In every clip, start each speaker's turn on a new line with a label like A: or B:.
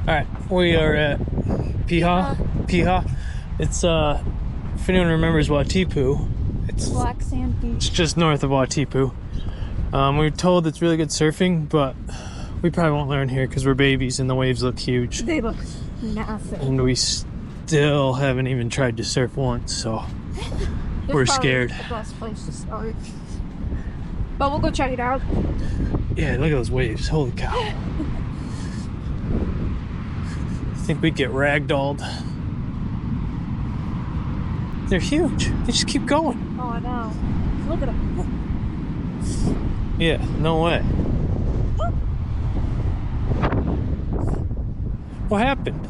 A: Alright, we are at Piha. It's if anyone remembers Whatipu, it's
B: Black Sand Beach.
A: It's just north of Whatipu. We were told it's really good surfing, but we probably won't learn here because we're babies and the waves look huge.
B: They look massive.
A: And we still haven't even tried to surf once, so we're scared.
B: The best place to start. But we'll go check it out.
A: Yeah, look at those waves. Holy cow. I think we'd get ragdolled. They're huge. They just keep going.
B: Oh, I know. Look at them.
A: Yeah, no way. What happened?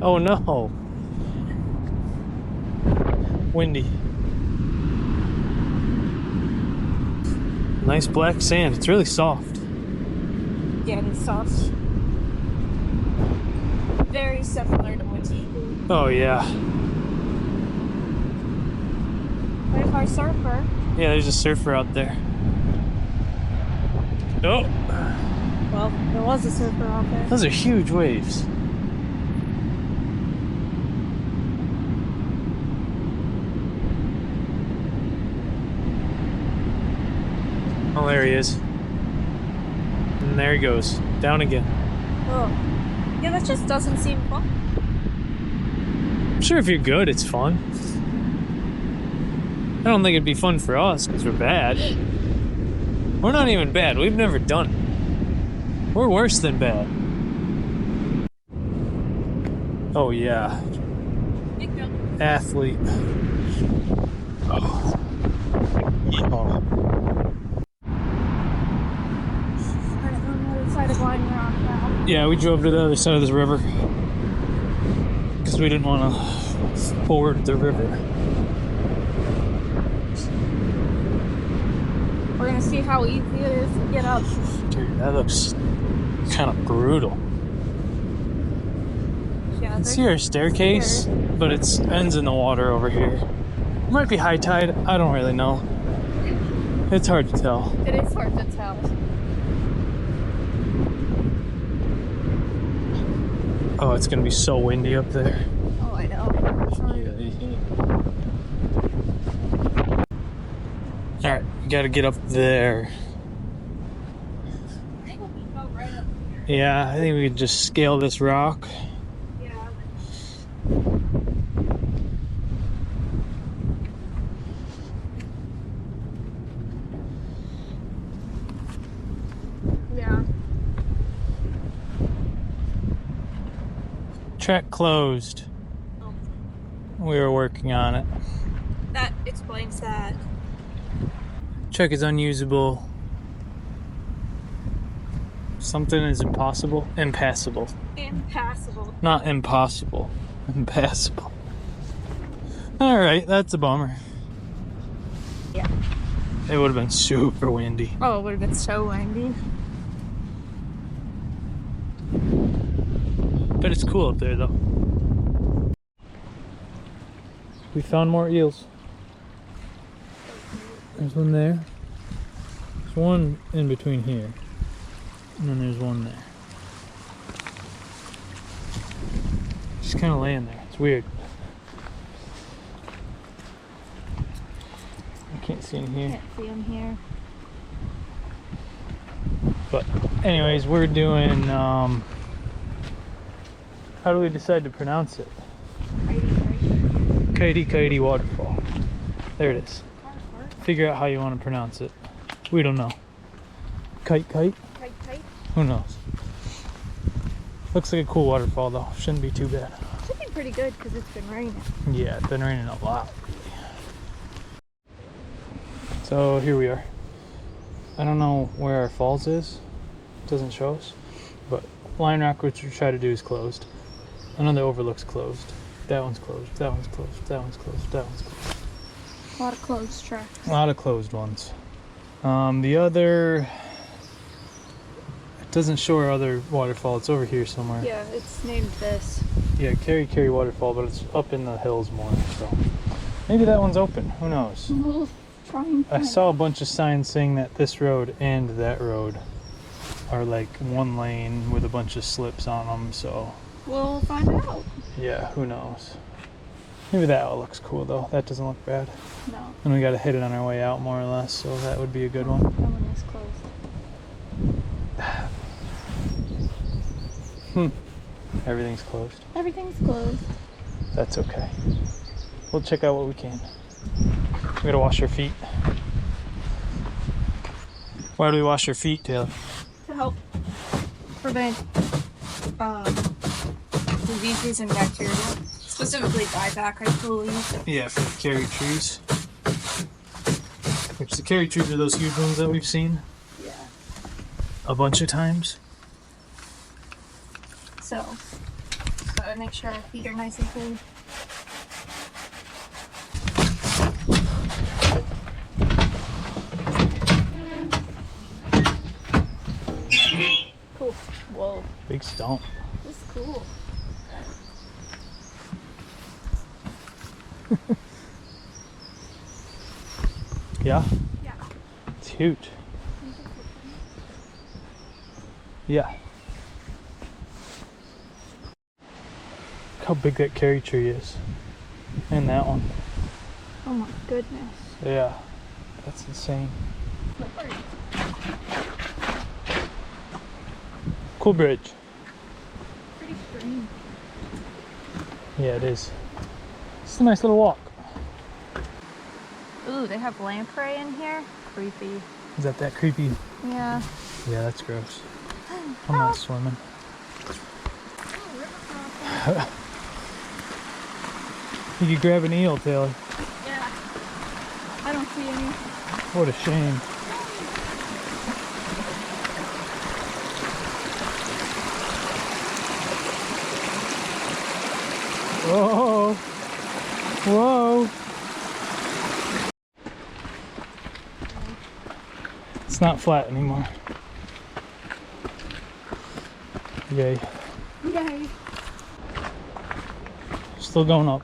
A: Oh no. Windy. Nice black sand. It's really soft.
B: Yeah, it's soft. Very similar to Whatipu.
A: Oh yeah.
B: There's our surfer.
A: Yeah, there's a surfer out there. Oh.
B: Well, there was a surfer out there.
A: Those are huge waves. Oh, there he is. And there he goes. Down again.
B: Oh. Yeah, that just doesn't seem fun.
A: I'm sure if you're good, it's fun. I don't think it'd be fun for us because we're bad. We're not even bad. We've never done it. We're worse than bad. Oh, yeah.
B: Big jump.
A: Athlete. Oh. Oh. Yeah, we drove to the other side of this river because we didn't want to ford the river.
B: We're gonna see how easy it is to get up.
A: Dude, that looks kind of brutal.
B: Yeah,
A: You can see our staircase, but it ends in the water over here. It might be high tide. I don't really know. It's hard to tell.
B: It is hard to tell.
A: Oh, it's gonna be so windy up there.
B: Oh, I know.
A: Alright, we gotta get up there.
B: I think we can go right up here.
A: Yeah, I think we could just scale this rock.
B: Yeah. Yeah.
A: Track closed.
B: Oh.
A: We were working on it.
B: That explains that.
A: Track is unusable. Something is impossible. Impassable.
B: Impassable.
A: Not impossible. Impassable. Alright, that's a bummer.
B: Yeah.
A: It would have been super windy.
B: Oh, it would have been so windy.
A: But it's cool up there though. We found more eels. There's one there. There's one in between here. And then there's one there. Just kind of laying there. It's weird. I can't see him here.
B: Can't see him here.
A: But anyways, we're doing how do we decide to pronounce it? Kite Kite Waterfall. There it is. Figure out how you want to pronounce it. We don't know. Kite Kite?
B: Kite Kite?
A: Who knows? Looks like a cool waterfall though. Shouldn't be too bad.
B: Should be pretty good because it's been raining.
A: Yeah, it's been raining a lot. So here we are. I don't know where our falls is. It doesn't show us. But Line Rock, which we try to do, is closed. Another overlook's closed. That one's closed. That one's closed. That one's closed. That one's closed.
B: A lot of closed tracks.
A: A lot of closed ones. The other... It doesn't show our other waterfall. It's over here somewhere.
B: Yeah, it's named this.
A: Yeah, KareKare Waterfall, but it's up in the hills more, so... Maybe that one's open. Who knows?
B: We'll try and
A: I saw a bunch of signs saying that this road and that road are like one lane with a bunch of slips on them, so
B: We'll find out.
A: yeah, who knows. Maybe that all looks cool though. That doesn't look bad.
B: No.
A: And we gotta hit it on our way out more or less, so that would be a good one.
B: That one is closed.
A: Everything's closed.
B: Everything's closed.
A: That's okay. We'll check out what we can. We gotta wash our feet. Why do we wash our feet, Taylor?
B: To help prevent diseases and bacteria. Specifically dieback, I believe.
A: Yeah, for the carry trees. Which the carry trees are those huge ones that we've seen
B: Yeah.
A: a bunch of times.
B: So, gotta make sure our feet are nice and clean. Cool. Whoa.
A: Big stump.
B: This is cool.
A: Yeah?
B: Yeah.
A: It's huge. Yeah. Look how big that carry tree is. And that one.
B: Oh my goodness.
A: Yeah. That's insane. Cool bridge.
B: Pretty green.
A: Yeah, it is. It's a nice little walk.
B: Ooh, they have lamprey in here. Creepy.
A: Is that creepy?
B: Yeah.
A: Yeah, that's gross. I'm not swimming. You could grab an eel, Taylor.
B: Yeah. I don't see any.
A: What a shame. Whoa. Whoa. It's not flat anymore. Yay.
B: Yay.
A: Still going up.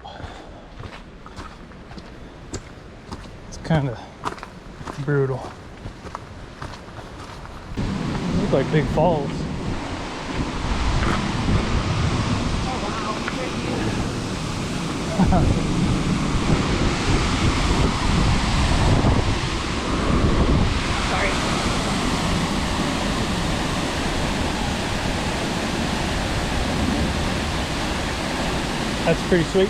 A: It's kind of brutal. Look like big falls.
B: Oh wow. Sorry.
A: That's pretty sweet.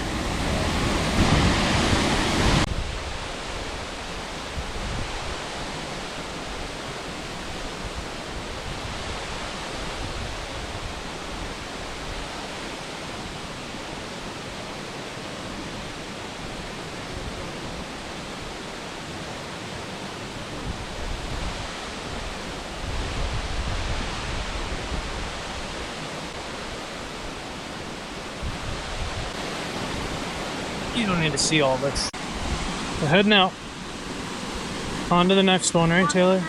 A: You don't need to see all this. We're heading out. On to the next one, right, Taylor?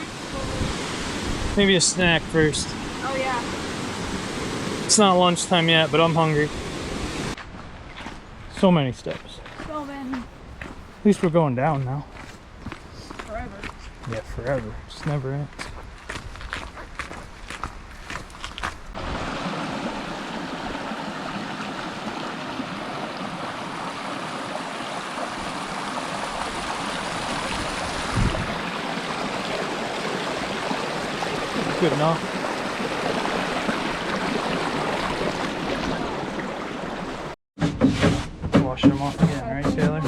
A: Maybe a snack first.
B: Oh yeah.
A: It's not lunchtime yet, but I'm hungry. So many steps.
B: So many.
A: At least we're going down now.
B: Forever.
A: Yeah, forever. It's never ends. Good enough. Wash them off again, right, Taylor?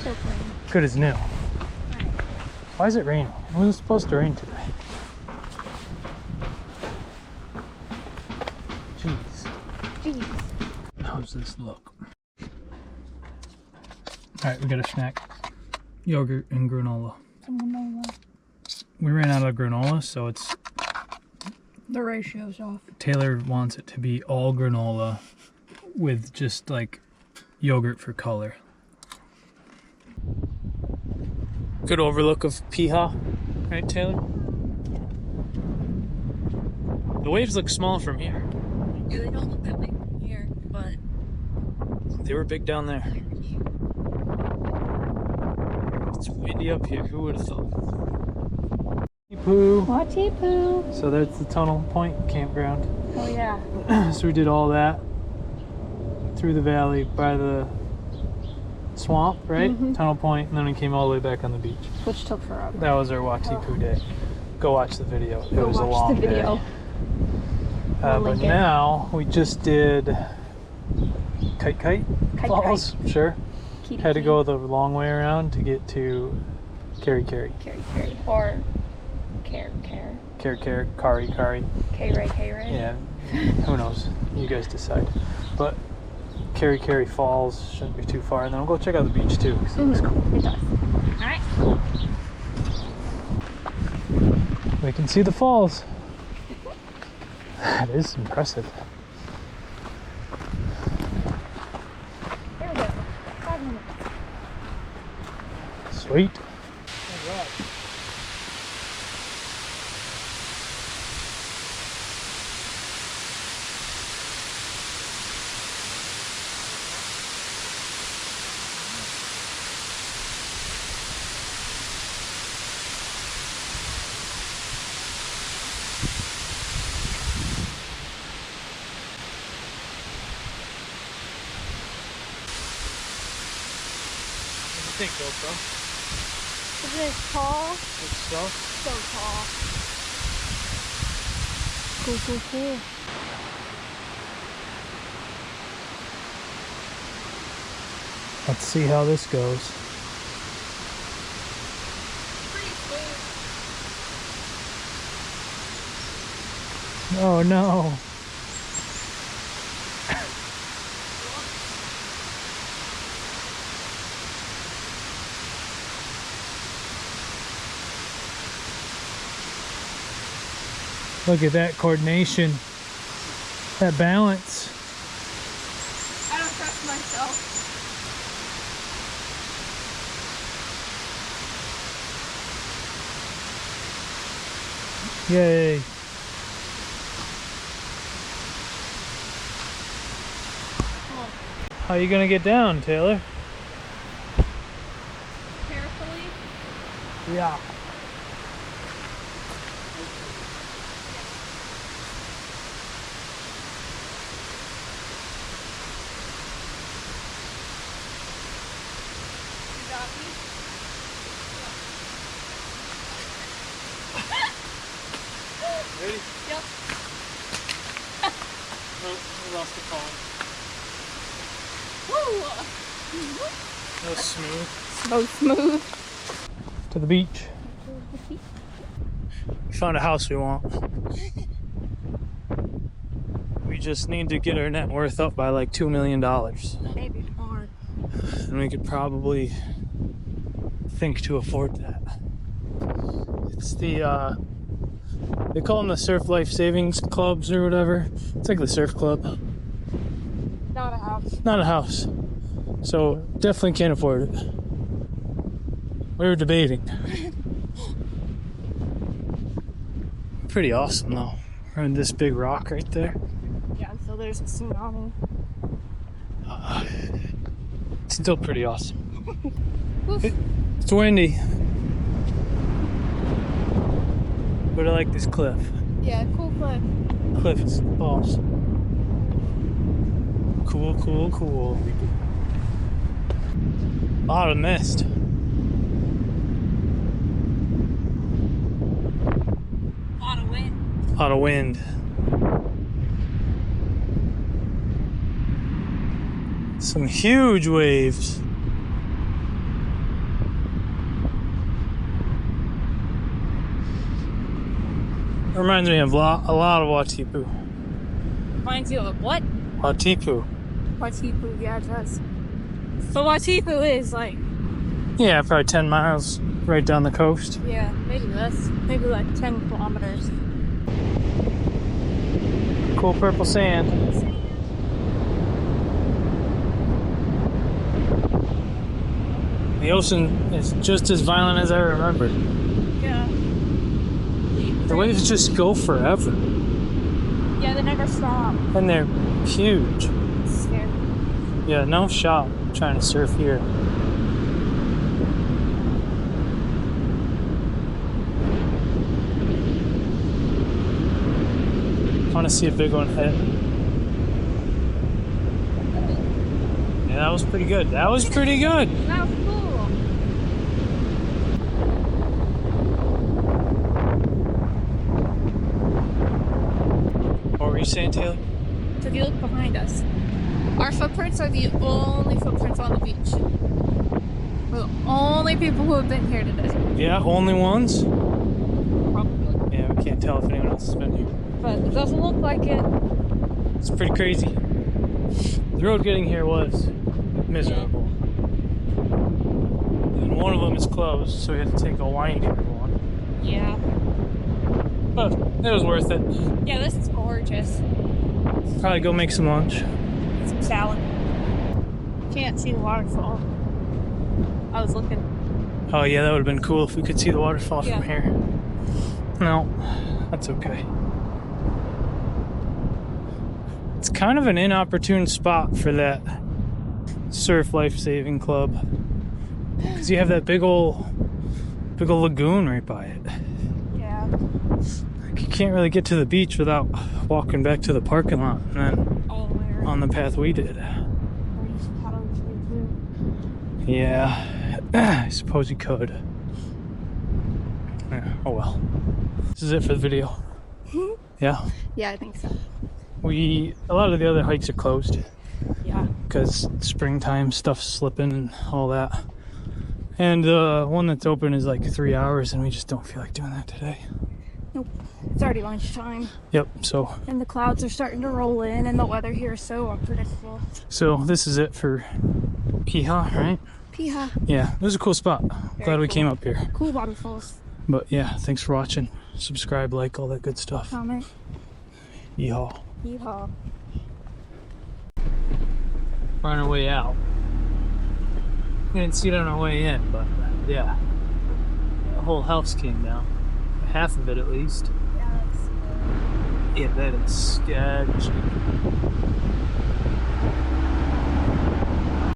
B: So clean.
A: Good as new. Why is it raining? It wasn't supposed to rain today. Jeez.
B: Jeez.
A: How's this look? Alright, we got a snack. Yogurt and granola. We ran out of granola, so it's...
B: The ratio's off.
A: Taylor wants it to be all granola with just like yogurt for color. Good overlook of Piha, right, Taylor? The waves look small from here.
B: Yeah, they don't look that big. but
A: They were big down there. It's windy up here. Who would have thought?
B: Whatipu.
A: So that's the Tunnel Point campground.
B: Oh yeah.
A: So we did all that through the valley by the swamp, right? Tunnel Point, and then we came all the way back on the beach.
B: Which took forever.
A: That was our Whatipu day. Go watch the video. It
B: Go
A: was a
B: watch
A: long
B: the video.
A: day.
B: We'll
A: But
B: link it.
A: now we just did Kite Kite Falls. Sure. Had to go the long way around to get to KareKare.
B: KareKare. Or KareKare.
A: KareKare, Kare.
B: KareKare.
A: Yeah, who knows? You guys decide. But KareKare Falls shouldn't be too far. And then we'll go check out the beach too. 'Cause it looks cool.
B: It does. Alright.
A: We can see the falls. That is impressive.
B: There we go. 5 minutes.
A: Sweet. What do you think, GoPro?
B: Isn't it tall?
A: Good stuff.
B: So tall. Cool, cool, cool.
A: Let's see how this goes.
B: Pretty smooth.
A: Oh no. Look at that coordination, that balance.
B: I don't trust myself.
A: Yay. How are you gonna get down, Taylor?
B: Carefully.
A: Yeah.
B: You got me.
A: Ready?
B: Yep.
A: Oh, we lost the phone.
B: Woo!
A: That was smooth.
B: So smooth.
A: To the beach. We found a house we want. We just need to get our net worth up by like $2 million.
B: Maybe more.
A: And we could probably think to afford that. It's the, they call them the Surf Life Savings Clubs or whatever. It's like the surf club.
B: Not a house.
A: Not a house. So definitely can't afford it. We were debating. Pretty awesome though. We're on this big rock right there.
B: Yeah, so there's a tsunami.
A: Still pretty awesome. It's windy. But I like this cliff.
B: Yeah, cool cliff.
A: Cliff is awesome. Cool, cool, cool. A lot of mist.
B: Lot of wind.
A: A lot of wind. Some huge waves. Reminds me of a lot of Whatipu.
B: Reminds you of what?
A: Whatipu.
B: Whatipu, yeah, it does. So Whatipu is like,
A: Yeah, probably 10 miles right down the coast.
B: yeah, maybe less. Maybe like 10 kilometers.
A: Cool purple sand. The ocean is just as violent as I remember.
B: Yeah.
A: The waves just go forever.
B: Yeah, they never stop.
A: And they're huge.
B: scared.
A: Yeah, no shot trying to surf here. I want to see a big one hit. Yeah, that was pretty good. That was pretty good.
B: That was cool.
A: What were you saying, Taylor?
B: So if you look behind us, our footprints are the only footprints on the beach. We're the only people who have been here today.
A: Yeah, only ones?
B: Probably.
A: Yeah, we can't tell if anyone else has been here.
B: But it doesn't look like it.
A: It's pretty crazy. The road getting here was miserable. And one of them is closed, so we had to take a windier one.
B: Yeah.
A: But it was worth it.
B: Yeah, this is gorgeous.
A: Probably go make some lunch.
B: Some salad. Can't see the waterfall. I was looking.
A: Oh yeah, that would have been cool if we could see the waterfall
B: Yeah.
A: from here. No, that's okay. It's kind of an inopportune spot for that surf life-saving club. Because you have that big ol' lagoon right by it.
B: Yeah.
A: Like, you can't really get to the beach without walking back to the parking lot and then
B: All the way around.
A: on the path we did.
B: Or you should paddle through.
A: Yeah, I suppose you could. Yeah, oh well. This is it for the video. Yeah.
B: Yeah, I think so.
A: A lot of the other hikes are closed
B: Yeah.
A: because springtime stuff's slipping and all that. And the one that's open is like 3 hours, and we just don't feel like doing that today.
B: Nope. It's already lunchtime.
A: Yep, so
B: And the clouds are starting to roll in, and the weather here is so unpredictable.
A: this is it for Piha, right?
B: Piha.
A: Yeah, it was a cool spot. Glad we
B: cool.
A: came up here.
B: Cool Waterfalls.
A: But yeah, thanks for watching. Subscribe, like, all that good stuff.
B: Comment.
A: Yeehaw.
B: Yeehaw.
A: We're on our way out. We didn't see it on our way in, but yeah. The whole house came down. Half of it at least.
B: Yeah, that's
A: Yeah, that is sketchy.